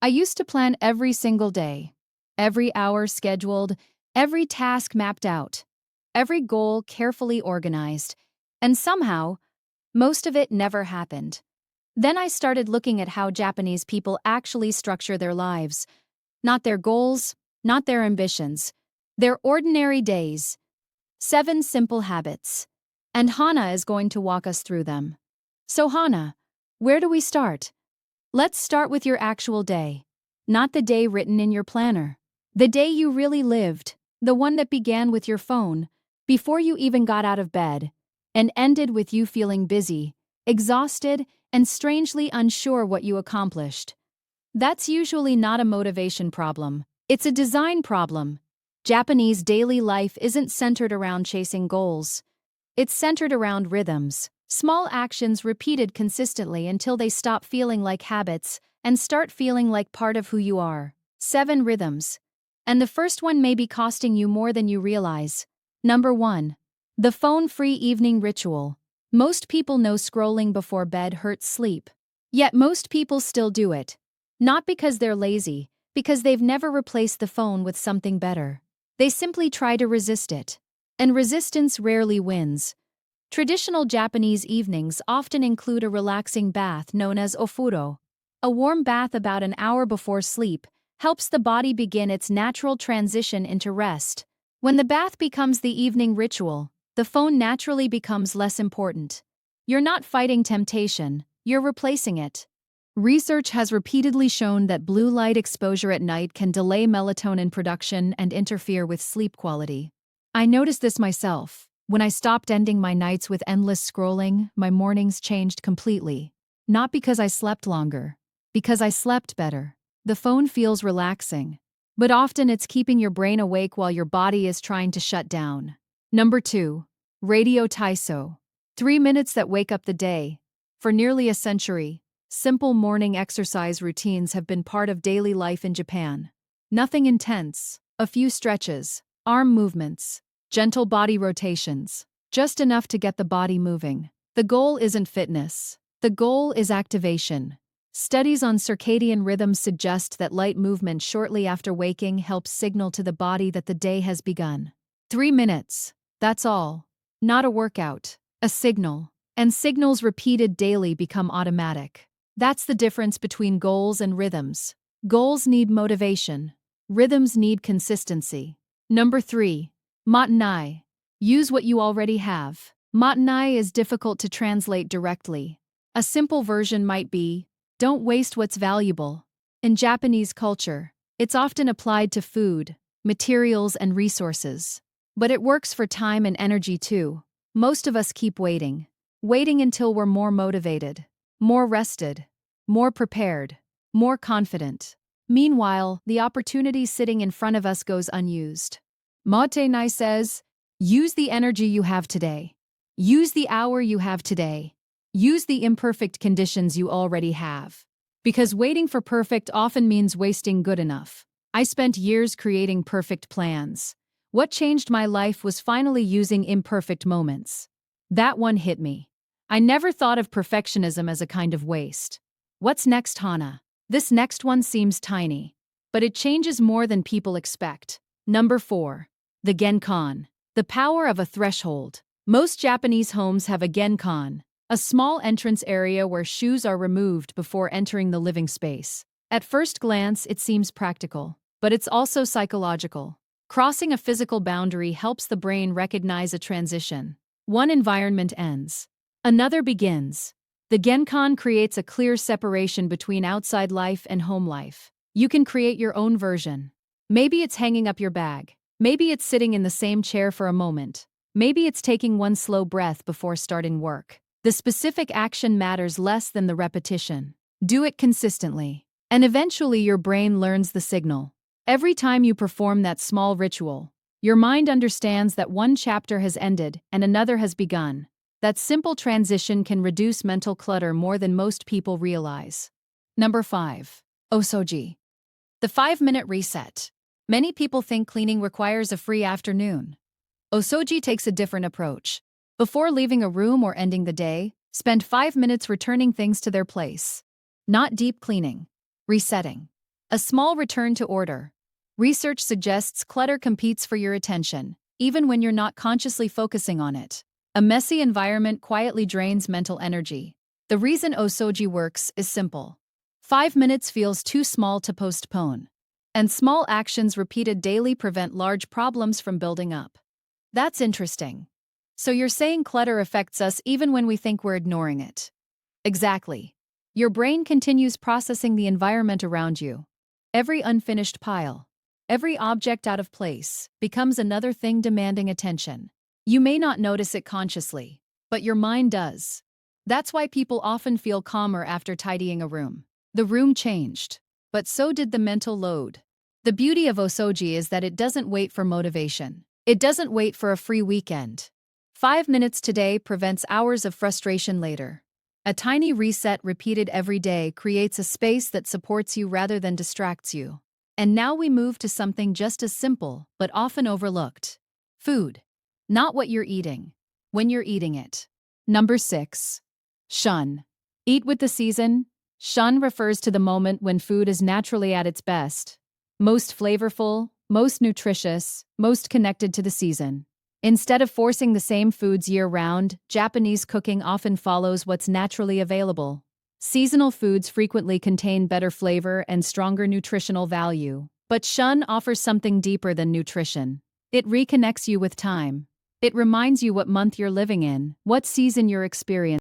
I used to plan every single day, every hour scheduled, every task mapped out, every goal carefully organized, and somehow, most of it never happened. Then I started looking at how Japanese people actually structure their lives. Not their goals, not their ambitions. Their ordinary days. 7 simple habits. And Hana is going to walk us through them. So Hana, where do we start? Let's start with your actual day. Not the day written in your planner. The day you really lived. The one that began with your phone, before you even got out of bed, and ended with you feeling busy, exhausted, and strangely unsure what you accomplished. That's usually not a motivation problem. It's a design problem. Japanese daily life isn't centered around chasing goals. It's centered around rhythms, small actions repeated consistently until they stop feeling like habits and start feeling like part of who you are. 7 rhythms. And the first one may be costing you more than you realize. Number 1. The phone-free evening ritual. Most people know scrolling before bed hurts sleep. Yet most people still do it. Not because they're lazy, because they've never replaced the phone with something better. They simply try to resist it. And resistance rarely wins. Traditional Japanese evenings often include a relaxing bath known as ofuro. A warm bath about an hour before sleep helps the body begin its natural transition into rest. When the bath becomes the evening ritual, the phone naturally becomes less important. You're not fighting temptation, you're replacing it. Research has repeatedly shown that blue light exposure at night can delay melatonin production and interfere with sleep quality. I noticed this myself. When I stopped ending my nights with endless scrolling, my mornings changed completely. Not because I slept longer, because I slept better. The phone feels relaxing, but often it's keeping your brain awake while your body is trying to shut down. Number 2. Radio Taiso. 3 minutes that wake up the day. For nearly a century, simple morning exercise routines have been part of daily life in Japan. Nothing intense, a few stretches, arm movements, gentle body rotations, just enough to get the body moving. The goal isn't fitness. The goal is activation. Studies on circadian rhythms suggest that light movement shortly after waking helps signal to the body that the day has begun. 3 minutes. That's all. Not a workout. A signal. And signals repeated daily become automatic. That's the difference between goals and rhythms. Goals need motivation. Rhythms need consistency. Number 3. Matanai. Use what you already have. Matanai is difficult to translate directly. A simple version might be, don't waste what's valuable. In Japanese culture, it's often applied to food, materials, and resources. But it works for time and energy too. Most of us keep waiting. Waiting until we're more motivated, more rested, more prepared, more confident. Meanwhile, the opportunity sitting in front of us goes unused. Matanai says, use the energy you have today. Use the hour you have today. Use the imperfect conditions you already have. Because waiting for perfect often means wasting good enough. I spent years creating perfect plans. What changed my life was finally using imperfect moments. That one hit me. I never thought of perfectionism as a kind of waste. What's next, Hana? This next one seems tiny, but it changes more than people expect. Number 4. The Genkan. The power of a threshold. Most Japanese homes have a genkan, a small entrance area where shoes are removed before entering the living space. At first glance, it seems practical, but it's also psychological. Crossing a physical boundary helps the brain recognize a transition. One environment ends. Another begins. The genkan creates a clear separation between outside life and home life. You can create your own version. Maybe it's hanging up your bag. Maybe it's sitting in the same chair for a moment. Maybe it's taking one slow breath before starting work. The specific action matters less than the repetition. Do it consistently. And eventually your brain learns the signal. Every time you perform that small ritual, your mind understands that one chapter has ended and another has begun. That simple transition can reduce mental clutter more than most people realize. Number 5. Osoji. The 5-minute reset. Many people think cleaning requires a free afternoon. Osoji takes a different approach. Before leaving a room or ending the day, spend 5 minutes returning things to their place. Not deep cleaning. Resetting. A small return to order. Research suggests clutter competes for your attention, even when you're not consciously focusing on it. A messy environment quietly drains mental energy. The reason Osoji works is simple. 5 minutes feels too small to postpone. And small actions repeated daily prevent large problems from building up. That's interesting. So you're saying clutter affects us even when we think we're ignoring it? Exactly. Your brain continues processing the environment around you. Every unfinished pile, every object out of place, becomes another thing demanding attention. You may not notice it consciously, but your mind does. That's why people often feel calmer after tidying a room. The room changed, but so did the mental load. The beauty of Osoji is that it doesn't wait for motivation. It doesn't wait for a free weekend. 5 minutes today prevents hours of frustration later. A tiny reset repeated every day creates a space that supports you rather than distracts you. And now we move to something just as simple, but often overlooked. Food. Not what you're eating, when you're eating it. Number 6. Shun. Eat with the season. Shun refers to the moment when food is naturally at its best. Most flavorful, most nutritious, most connected to the season. Instead of forcing the same foods year-round, Japanese cooking often follows what's naturally available. Seasonal foods frequently contain better flavor and stronger nutritional value. But shun offers something deeper than nutrition. It reconnects you with time. It reminds you what month you're living in, what season you're experiencing.